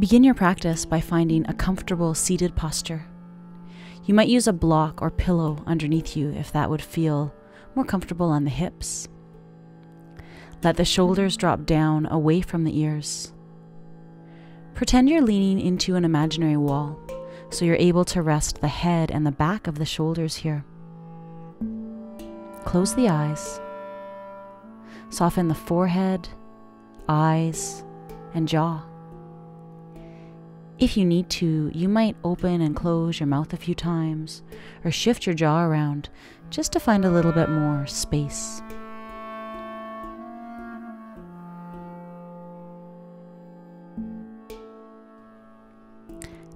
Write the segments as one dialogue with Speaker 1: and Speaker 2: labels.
Speaker 1: Begin your practice by finding a comfortable seated posture. You might use a block or pillow underneath you if that would feel more comfortable on the hips. Let the shoulders drop down away from the ears. Pretend you're leaning into an imaginary wall, so you're able to rest the head and the back of the shoulders here. Close the eyes. Soften the forehead, eyes, and jaw. If you need to, you might open and close your mouth a few times, or shift your jaw around just to find a little bit more space.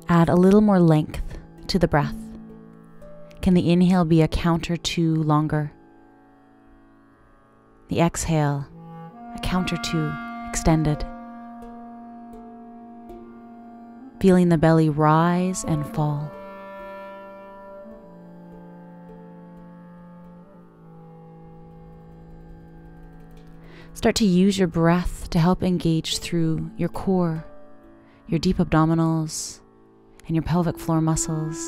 Speaker 1: Add a little more length to the breath. Can the inhale be a count or two longer? The exhale, a count or two extended. Feeling the belly rise and fall. Start to use your breath to help engage through your core, your deep abdominals, and your pelvic floor muscles.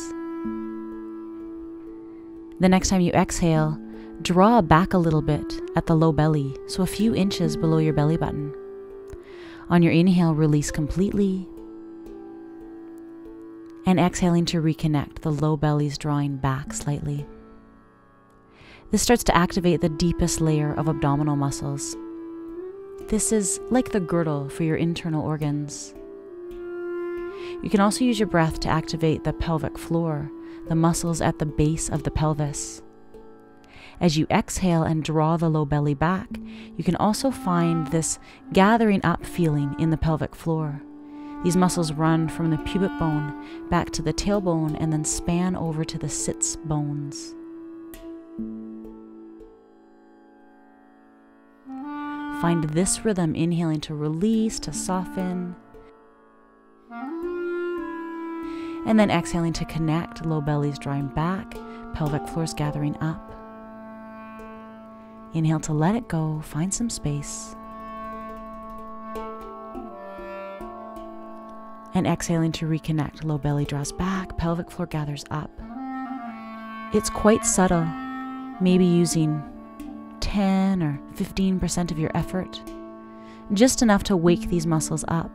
Speaker 1: The next time you exhale, draw back a little bit at the low belly, so a few inches below your belly button. On your inhale, release completely. And exhaling to reconnect, the low belly's drawing back slightly. This starts to activate the deepest layer of abdominal muscles. This is like the girdle for your internal organs. You can also use your breath to activate the pelvic floor, the muscles at the base of the pelvis. As you exhale and draw the low belly back, you can also find this gathering up feeling in the pelvic floor. These muscles run from the pubic bone back to the tailbone and then span over to the sits bones. Find this rhythm, inhaling to release, to soften, and then exhaling to connect, low bellies drawing back, pelvic floors gathering up. Inhale to let it go, find some space. And exhaling to reconnect, low belly draws back, pelvic floor gathers up. It's quite subtle, maybe using 10 or 15% of your effort, just enough to wake these muscles up.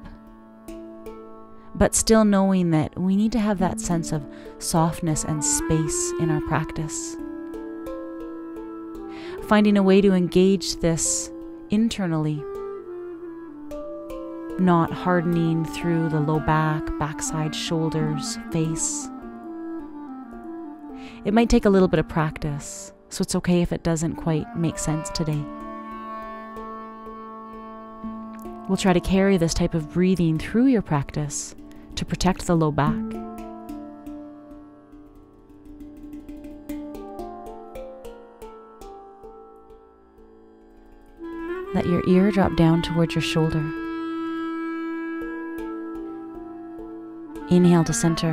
Speaker 1: But still knowing that we need to have that sense of softness and space in our practice. Finding a way to engage this internally, not hardening through the low back, backside, shoulders, face. It might take a little bit of practice, so it's okay if it doesn't quite make sense today. We'll try to carry this type of breathing through your practice to protect the low back. Let your ear drop down towards your shoulder. Inhale to center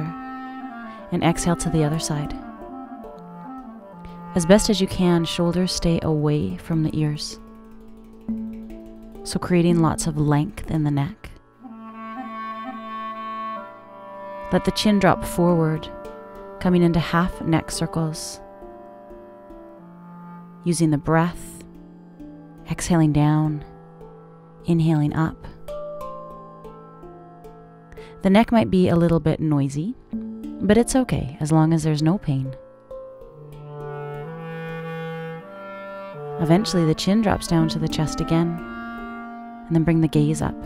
Speaker 1: and exhale to the other side. As best as you can, shoulders stay away from the ears, so creating lots of length in the neck. Let the chin drop forward, coming into half neck circles. Using the breath, exhaling down, inhaling up. The neck might be a little bit noisy, but it's okay as long as there's no pain. Eventually, the chin drops down to the chest again, and then bring the gaze up.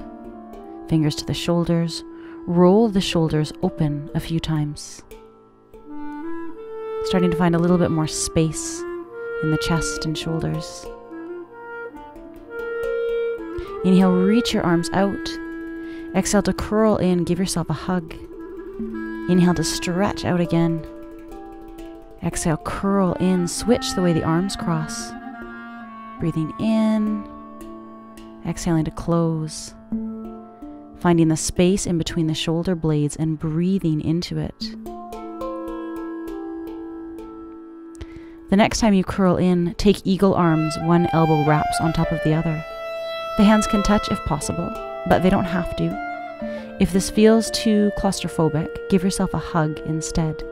Speaker 1: Fingers to the shoulders, roll the shoulders open a few times. Starting to find a little bit more space in the chest and shoulders. Inhale, reach your arms out. Exhale to curl in, give yourself a hug. Inhale to stretch out again. Exhale, curl in, switch the way the arms cross. Breathing in, exhaling to close. Finding the space in between the shoulder blades and breathing into it. The next time you curl in, take eagle arms, one elbow wraps on top of the other. The hands can touch if possible, but they don't have to. If this feels too claustrophobic, give yourself a hug instead.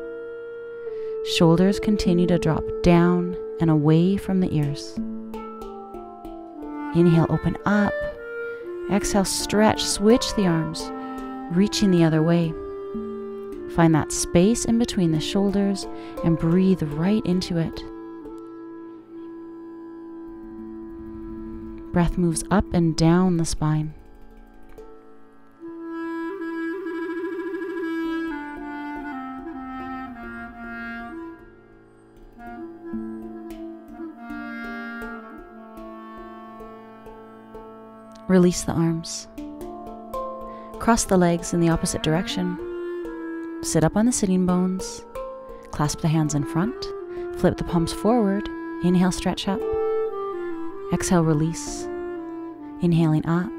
Speaker 1: Shoulders continue to drop down and away from the ears. Inhale, open up. Exhale, stretch, switch the arms, reaching the other way. Find that space in between the shoulders and breathe right into it. Breath moves up and down the spine. Release the arms. Cross the legs in the opposite direction. Sit up on the sitting bones. Clasp the hands in front. Flip the palms forward. Inhale, stretch up. Exhale, release. Inhaling up.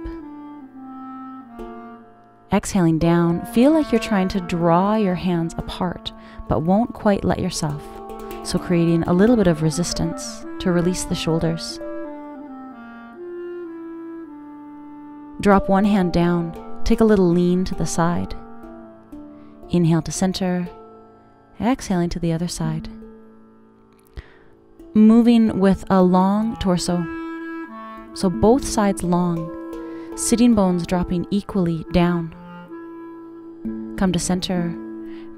Speaker 1: Exhaling down. Feel like you're trying to draw your hands apart, but won't quite let yourself. So creating a little bit of resistance to release the shoulders. Drop one hand down. Take a little lean to the side. Inhale to center. Exhaling to the other side. Moving with a long torso. So both sides long. Sitting bones dropping equally down. Come to center.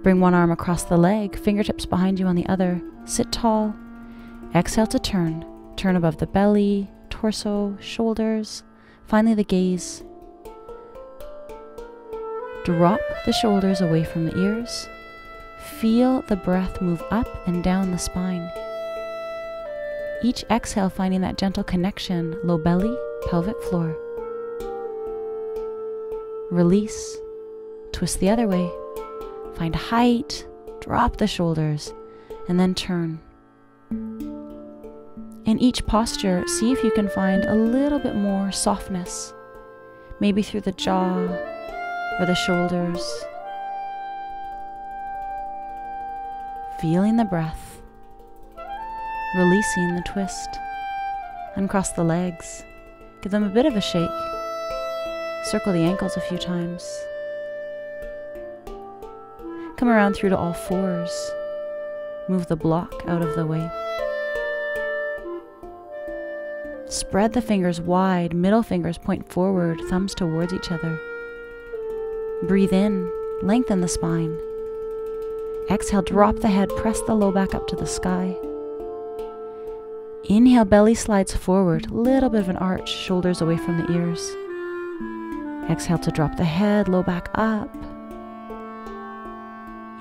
Speaker 1: Bring one arm across the leg. Fingertips behind you on the other. Sit tall. Exhale to turn. Turn above the belly, torso, shoulders. Finally the gaze. Drop the shoulders away from the ears. Feel the breath move up and down the spine. Each exhale finding that gentle connection, low belly, pelvic floor. Release. Twist the other way. Find height. Drop the shoulders. And then turn. In each posture, see if you can find a little bit more softness, maybe through the jaw or the shoulders. Feeling the breath, releasing the twist. Uncross the legs, give them a bit of a shake. Circle the ankles a few times. Come around through to all fours. Move the block out of the way. Spread the fingers wide, middle fingers point forward, thumbs towards each other. Breathe in, lengthen the spine. Exhale, drop the head, press the low back up to the sky. Inhale, belly slides forward, little bit of an arch, shoulders away from the ears. Exhale to drop the head, low back up.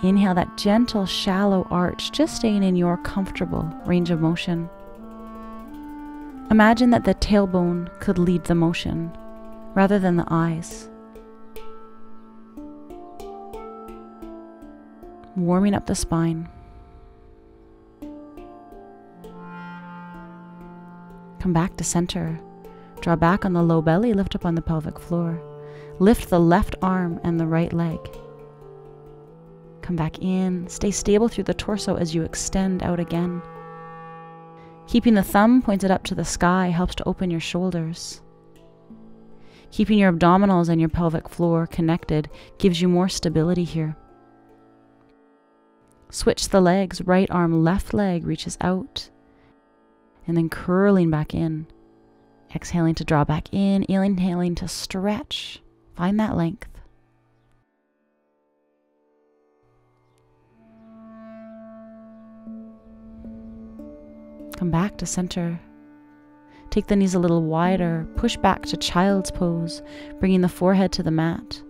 Speaker 1: Inhale, that gentle, shallow arch, just staying in your comfortable range of motion. Imagine that the tailbone could lead the motion, rather than the eyes. Warming up the spine. Come back to center. Draw back on the low belly, lift up on the pelvic floor. Lift the left arm and the right leg. Come back in. Stay stable through the torso as you extend out again. Keeping the thumb pointed up to the sky helps to open your shoulders. Keeping your abdominals and your pelvic floor connected gives you more stability here. Switch the legs, right arm, left leg reaches out, and then curling back in. Exhaling to draw back in, inhaling to stretch. Find that length. Come back to center. Take the knees a little wider, push back to child's pose, bringing the forehead to the mat.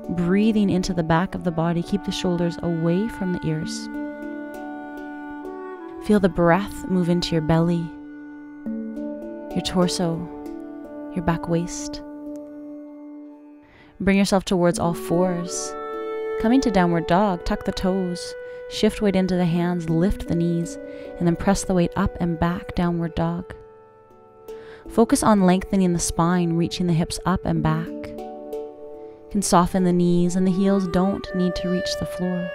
Speaker 1: Breathing into the back of the body, keep the shoulders away from the ears. Feel the breath move into your belly, your torso, your back waist. Bring yourself towards all fours. Coming to downward dog, tuck the toes, shift weight into the hands, lift the knees, and then press the weight up and back, downward dog. Focus on lengthening the spine, reaching the hips up and back. You can soften the knees and the heels don't need to reach the floor.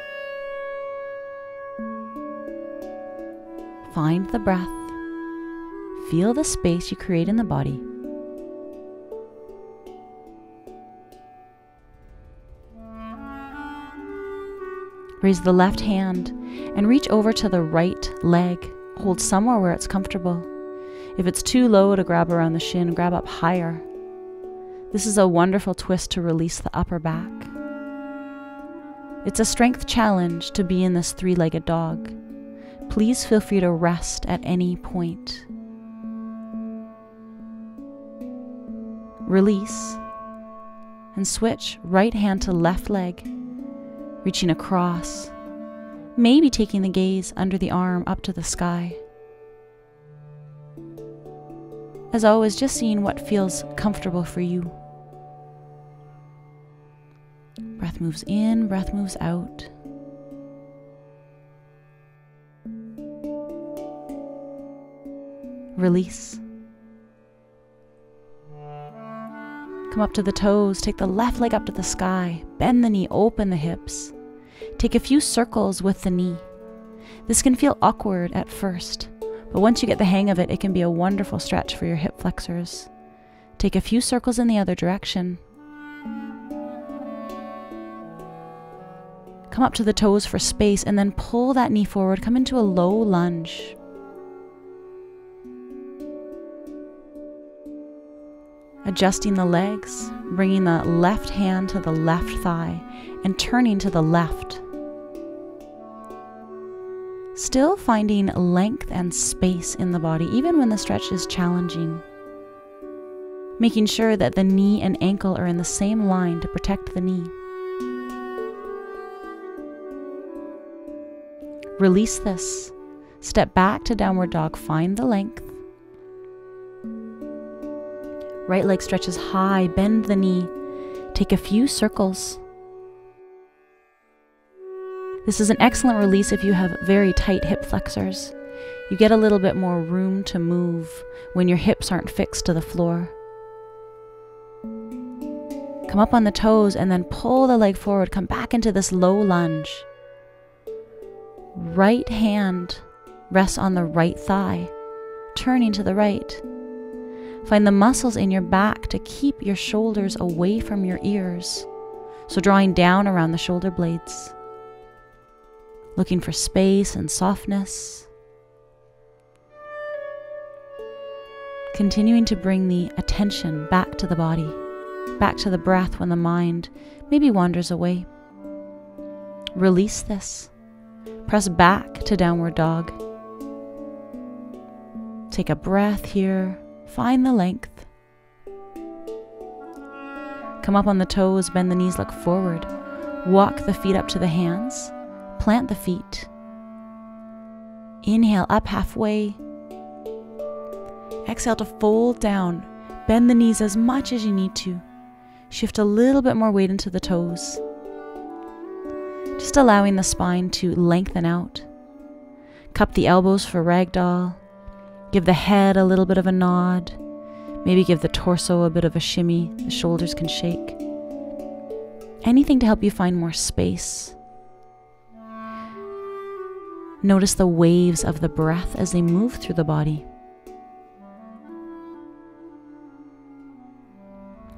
Speaker 1: Find the breath. Feel the space you create in the body. Raise the left hand and reach over to the right leg. Hold somewhere where it's comfortable. If it's too low to grab around the shin, grab up higher. This is a wonderful twist to release the upper back. It's a strength challenge to be in this three-legged dog. Please feel free to rest at any point. Release and switch right hand to left leg, reaching across, maybe taking the gaze under the arm up to the sky. As always, just seeing what feels comfortable for you. Breath moves in, breath moves out. Release. Come up to the toes, take the left leg up to the sky, bend the knee, open the hips. Take a few circles with the knee. This can feel awkward at first, but once you get the hang of it, it can be a wonderful stretch for your hip flexors. Take a few circles in the other direction. Come up to the toes for space and then pull that knee forward. Come into a low lunge. Adjusting the legs, bringing the left hand to the left thigh and turning to the left. Still finding length and space in the body, even when the stretch is challenging. Making sure that the knee and ankle are in the same line to protect the knee. Release this. Step back to downward dog. Find the length. Right leg stretches high. Bend the knee. Take a few circles. This is an excellent release if you have very tight hip flexors. You get a little bit more room to move when your hips aren't fixed to the floor. Come up on the toes and then pull the leg forward. Come back into this low lunge. Right hand rests on the right thigh, turning to the right. Find the muscles in your back to keep your shoulders away from your ears, so drawing down around the shoulder blades. Looking for space and softness. Continuing to bring the attention back to the body, back to the breath when the mind maybe wanders away. Release this. Press back to downward dog. Take a breath here. Find the length. Come up on the toes, bend the knees, look forward. Walk the feet up to the hands. Plant the feet. Inhale up halfway. Exhale to fold down. Bend the knees as much as you need to. Shift a little bit more weight into the toes. Just allowing the spine to lengthen out. Cup the elbows for ragdoll. Give the head a little bit of a nod. Maybe give the torso a bit of a shimmy. The shoulders can shake. Anything to help you find more space. Notice the waves of the breath as they move through the body.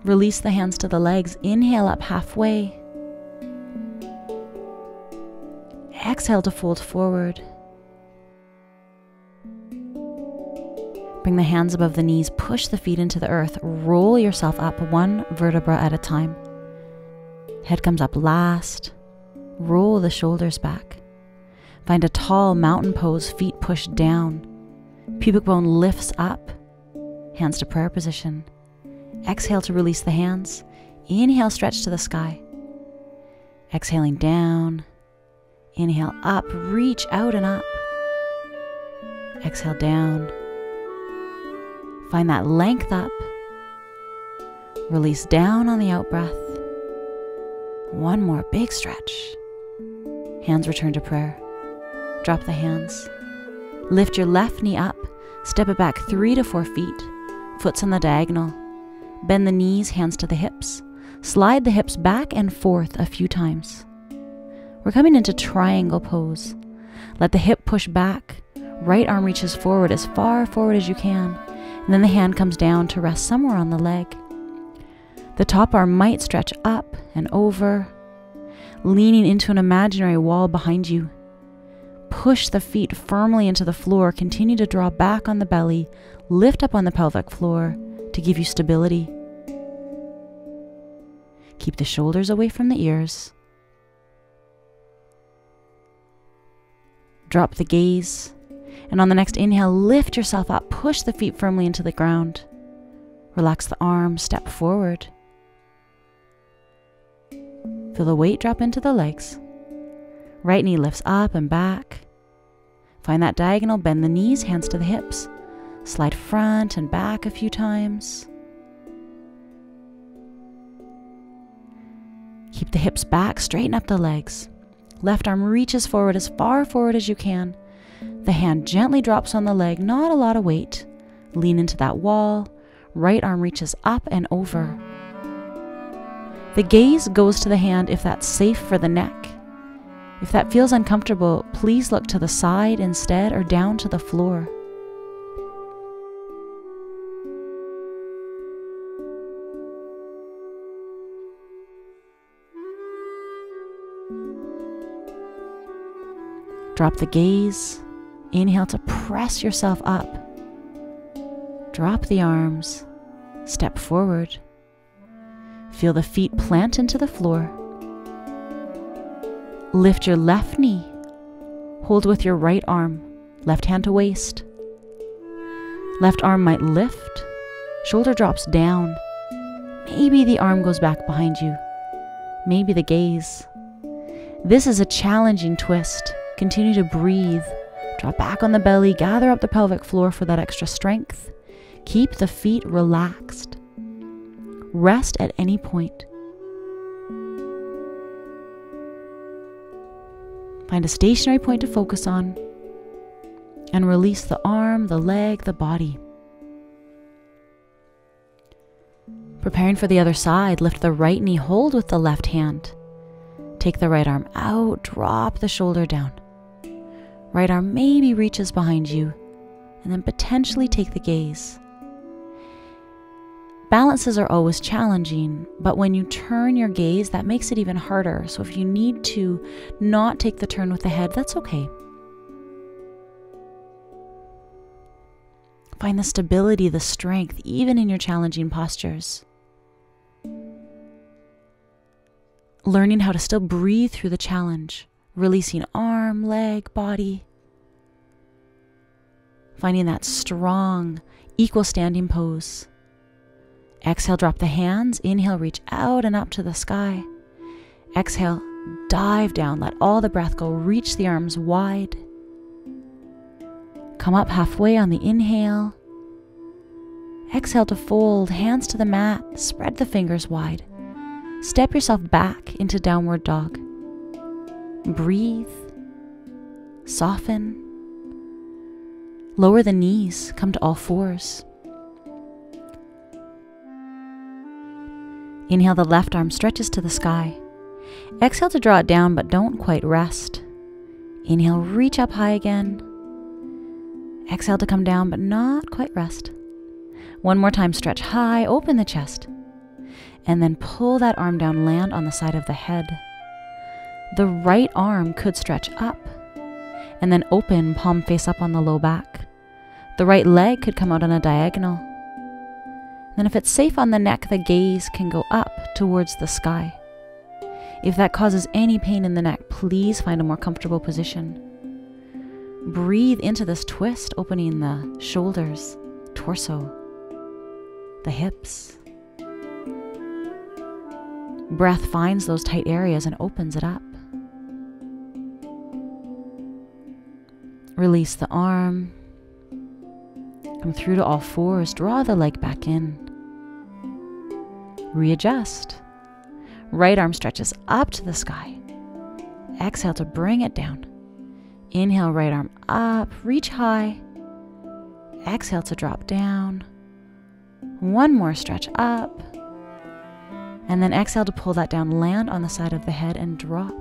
Speaker 1: Release the hands to the legs. Inhale up halfway. Exhale to fold forward. Bring the hands above the knees. Push the feet into the earth. Roll yourself up one vertebra at a time. Head comes up last. Roll the shoulders back. Find a tall mountain pose, feet pushed down. Pubic bone lifts up. Hands to prayer position. Exhale to release the hands. Inhale, stretch to the sky. Exhaling down. Inhale up, reach out and up. Exhale down. Find that length up. Release down on the out breath. One more big stretch. Hands return to prayer. Drop the hands. Lift your left knee up. Step it back 3 to 4 feet. Foot's on the diagonal. Bend the knees, hands to the hips. Slide the hips back and forth a few times. We're coming into triangle pose. Let the hip push back. Right arm reaches forward as far forward as you can. And then the hand comes down to rest somewhere on the leg. The top arm might stretch up and over. leaning into an imaginary wall behind you. Push the feet firmly into the floor. Continue to draw back on the belly. Lift up on the pelvic floor to give you stability. Keep the shoulders away from the ears. Drop the gaze. And on the next inhale, lift yourself up. Push the feet firmly into the ground. Relax the arms. Step forward. Feel the weight drop into the legs. Right knee lifts up and back. Find that diagonal. Bend the knees, hands to the hips. Slide front and back a few times. Keep the hips back. Straighten up the legs. Left arm reaches forward as far forward as you can. The hand gently drops on the leg, not a lot of weight. Lean into that wall. Right arm reaches up and over. The gaze goes to the hand if that's safe for the neck. If that feels uncomfortable, please look to the side instead or down to the floor. Drop the gaze. Inhale to press yourself up. Drop the arms. Step forward. Feel the feet plant into the floor. Lift your left knee. Hold with your right arm. Left hand to waist. Left arm might lift. Shoulder drops down. Maybe the arm goes back behind you. Maybe the gaze. This is a challenging twist. Continue to breathe. Drop back on the belly. Gather up the pelvic floor for that extra strength. Keep the feet relaxed. Rest at any point. Find a stationary point to focus on. And release the arm, the leg, the body. Preparing for the other side, lift the right knee. Hold with the left hand. Take the right arm out. Drop the shoulder down. Right arm maybe reaches behind you, and then potentially take the gaze. Balances are always challenging, but when you turn your gaze, that makes it even harder. So if you need to not take the turn with the head, that's okay. Find the stability, the strength, even in your challenging postures. Learning how to still breathe through the challenge. Releasing arm, leg, body. Finding that strong, equal standing pose. Exhale, drop the hands. Inhale, reach out and up to the sky. Exhale, dive down. Let all the breath go. Reach the arms wide. Come up halfway on the inhale. Exhale to fold. Hands to the mat. Spread the fingers wide. Step yourself back into downward dog. Breathe. Soften. Lower the knees. Come to all fours. Inhale, the left arm stretches to the sky. Exhale to draw it down, but don't quite rest. Inhale, reach up high again. Exhale to come down, but not quite rest. One more time, stretch high, open the chest. And then pull that arm down, land on the side of the head. The right arm could stretch up, and then open, palm face up on the low back. The right leg could come out on a diagonal. Then if it's safe on the neck, the gaze can go up towards the sky. If that causes any pain in the neck, please find a more comfortable position. Breathe into this twist, opening the shoulders, torso, the hips. Breath finds those tight areas and opens it up. Release the arm. Come through to all fours. Draw the leg back in. Readjust. Right arm stretches up to the sky. Exhale to bring it down. Inhale, right arm up. Reach high. Exhale to drop down. One more stretch up. And then exhale to pull that down. Land on the side of the head and drop.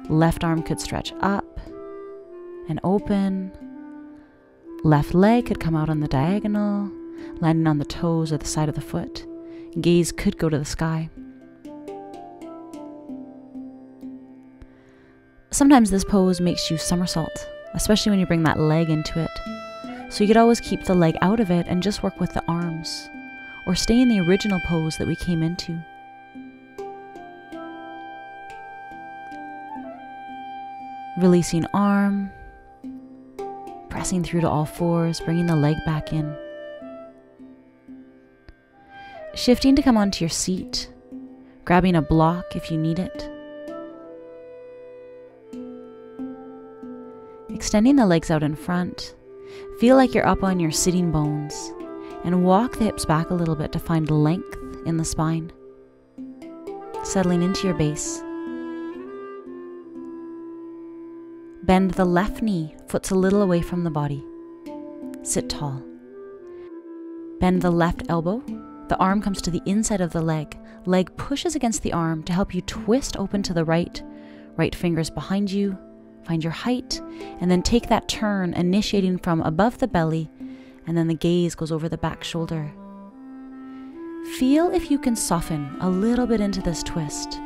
Speaker 1: Left arm could stretch up and open. Left leg could come out on the diagonal, landing on the toes or the side of the foot. Gaze could go to the sky. Sometimes this pose makes you somersault, especially when you bring that leg into it. So you could always keep the leg out of it and just work with the arms, or stay in the original pose that we came into. Releasing arm, pressing through to all fours, bringing the leg back in. Shifting to come onto your seat, grabbing a block if you need it. Extending the legs out in front, feel like you're up on your sitting bones, and walk the hips back a little bit to find length in the spine. Settling into your base. Bend the left knee, foot's a little away from the body. Sit tall. Bend the left elbow. The arm comes to the inside of the leg. Leg pushes against the arm to help you twist open to the right. Right fingers behind you. Find your height, and then take that turn, initiating from above the belly, and then the gaze goes over the back shoulder. Feel if you can soften a little bit into this twist.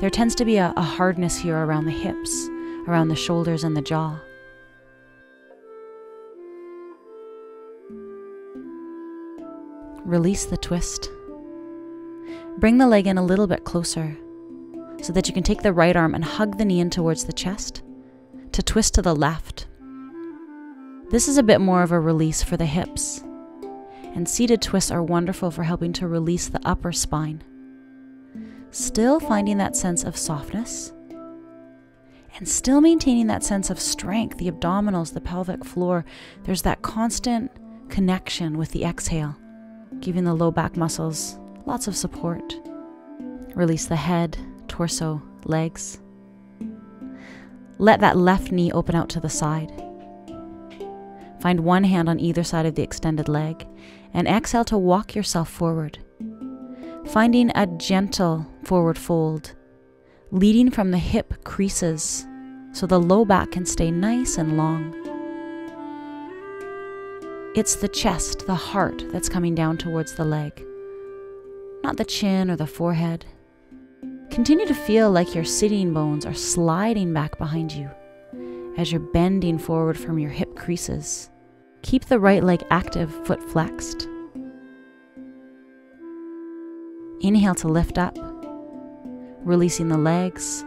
Speaker 1: There tends to be a hardness here around the hips, around the shoulders and the jaw. Release the twist. Bring the leg in a little bit closer so that you can take the right arm and hug the knee in towards the chest to twist to the left. This is a bit more of a release for the hips, and seated twists are wonderful for helping to release the upper spine. Still finding that sense of softness, and still maintaining that sense of strength, the abdominals, the pelvic floor. There's that constant connection with the exhale, giving the low back muscles lots of support. Release the head, torso, legs. Let that left knee open out to the side. Find one hand on either side of the extended leg and exhale to walk yourself forward. Finding a gentle forward fold, leading from the hip creases so the low back can stay nice and long. It's the chest, the heart that's coming down towards the leg, not the chin or the forehead. Continue to feel like your sitting bones are sliding back behind you as you're bending forward from your hip creases. Keep the right leg active, foot flexed. Inhale to lift up, releasing the legs.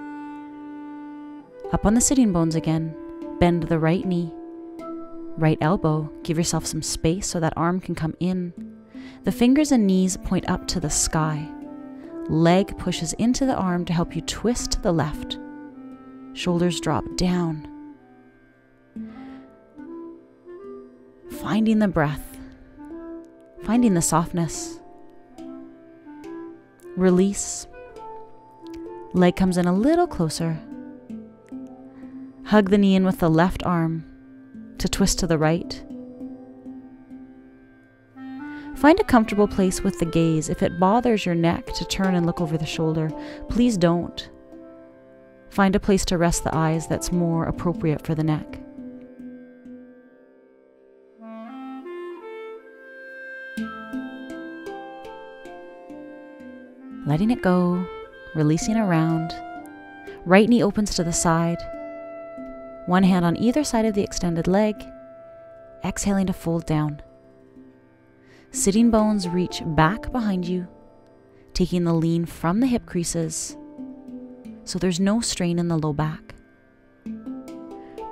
Speaker 1: Up on the sitting bones again, bend the right knee, right elbow. Give yourself some space so that arm can come in. The fingers and knees point up to the sky. Leg pushes into the arm to help you twist to the left. Shoulders drop down. Finding the breath. Finding the softness. Release. Leg comes in a little closer. Hug the knee in with the left arm to twist to the right. Find a comfortable place with the gaze. If it bothers your neck to turn and look over the shoulder, please don't. Find a place to rest the eyes that's more appropriate for the neck. Letting it go, releasing around. Right knee opens to the side. One hand on either side of the extended leg. Exhaling to fold down. Sitting bones reach back behind you, taking the lean from the hip creases, so there's no strain in the low back.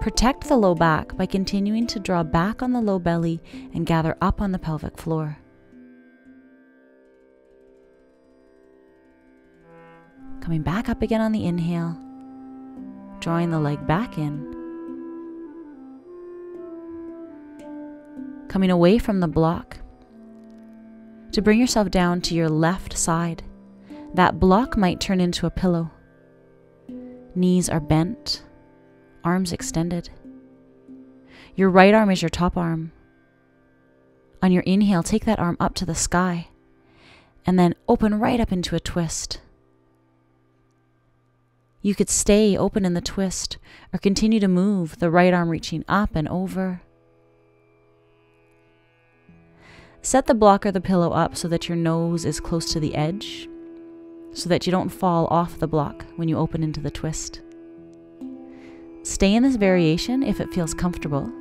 Speaker 1: Protect the low back by continuing to draw back on the low belly and gather up on the pelvic floor. Coming back up again on the inhale, drawing the leg back in. Coming away from the block, to bring yourself down to your left side. That block might turn into a pillow. Knees are bent, arms extended. Your right arm is your top arm. On your inhale, take that arm up to the sky and then open right up into a twist. You could stay open in the twist or continue to move, the right arm reaching up and over. Set the block or the pillow up so that your nose is close to the edge, so that you don't fall off the block when you open into the twist. Stay in this variation if it feels comfortable.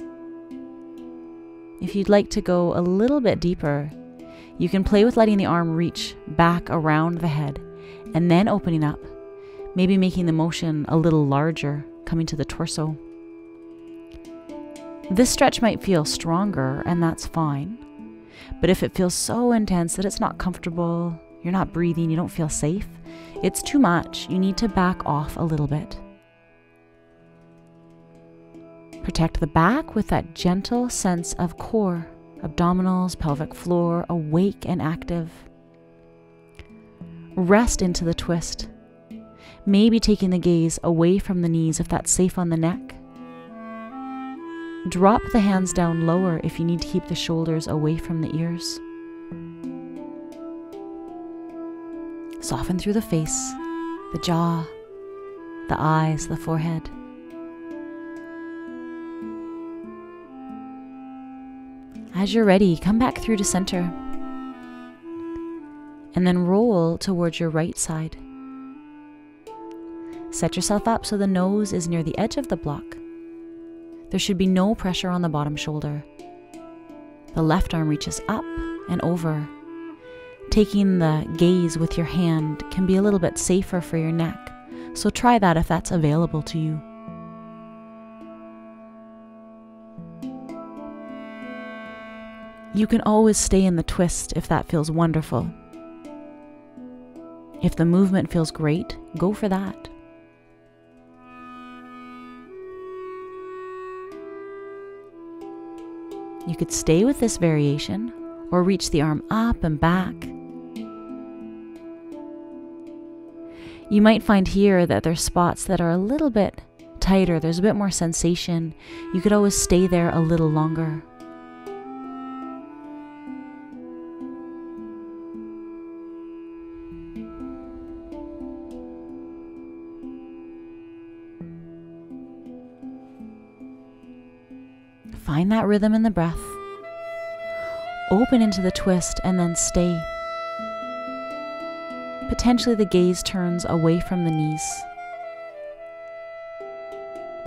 Speaker 1: If you'd like to go a little bit deeper, you can play with letting the arm reach back around the head and then opening up, maybe making the motion a little larger, coming to the torso. This stretch might feel stronger, and that's fine. But if it feels so intense that it's not comfortable, you're not breathing, you don't feel safe, it's too much, you need to back off a little bit. Protect the back with that gentle sense of core, abdominals, pelvic floor, awake and active. Rest into the twist. Maybe taking the gaze away from the knees if that's safe on the neck. Drop the hands down lower if you need to keep the shoulders away from the ears. Soften through the face, the jaw, the eyes, the forehead. As you're ready, come back through to center. And then roll towards your right side. Set yourself up so the nose is near the edge of the block. There should be no pressure on the bottom shoulder. The left arm reaches up and over. Taking the gaze with your hand can be a little bit safer for your neck, so try that if that's available to you. You can always stay in the twist if that feels wonderful. If the movement feels great, go for that. You could stay with this variation or reach the arm up and back. You might find here that there's spots that are a little bit tighter, there's a bit more sensation. You could always stay there a little longer. Find that rhythm in the breath. Open into the twist and then stay. Potentially the gaze turns away from the knees.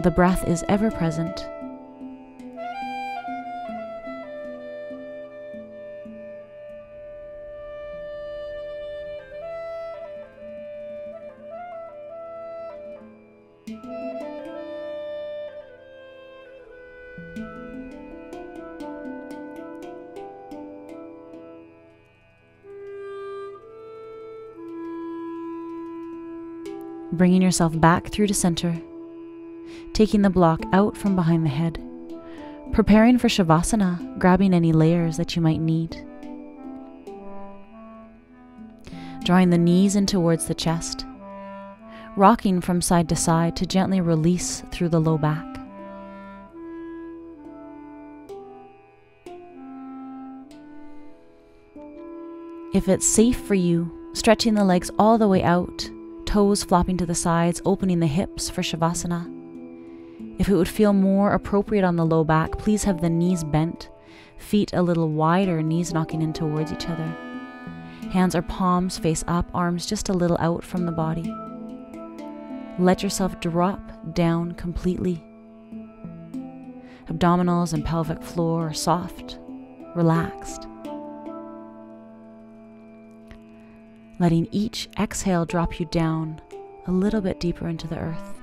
Speaker 1: The breath is ever present. Bringing yourself back through to center, taking the block out from behind the head, preparing for Shavasana, grabbing any layers that you might need. Drawing the knees in towards the chest, rocking from side to side to gently release through the low back. If it's safe for you, stretching the legs all the way out, toes flopping to the sides, opening the hips for Shavasana. If it would feel more appropriate on the low back, please have the knees bent, feet a little wider, knees knocking in towards each other. Hands or palms face up, arms just a little out from the body. Let yourself drop down completely. Abdominals and pelvic floor are soft, relaxed. Letting each exhale drop you down a little bit deeper into the earth.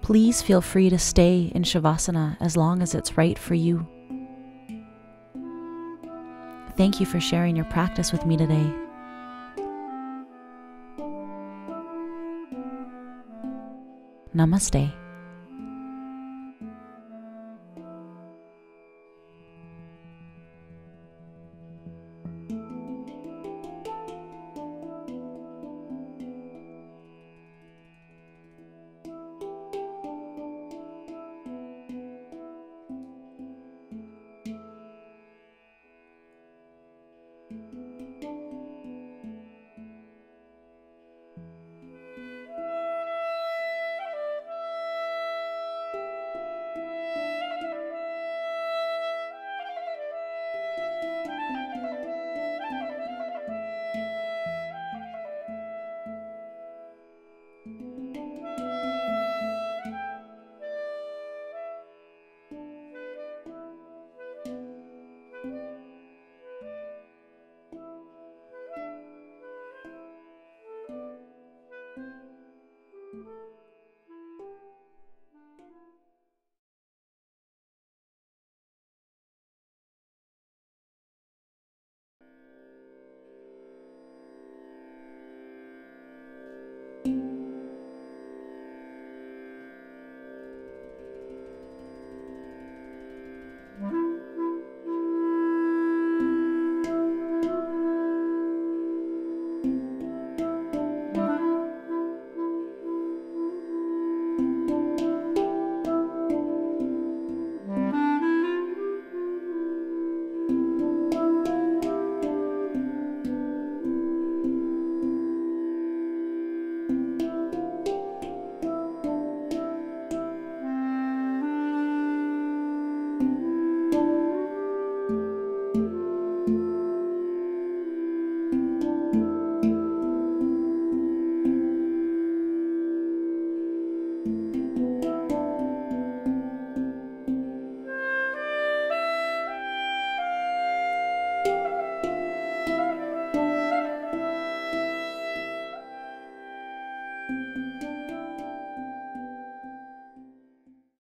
Speaker 1: Please feel free to stay in Shavasana as long as it's right for you. Thank you for sharing your practice with me today. Namaste.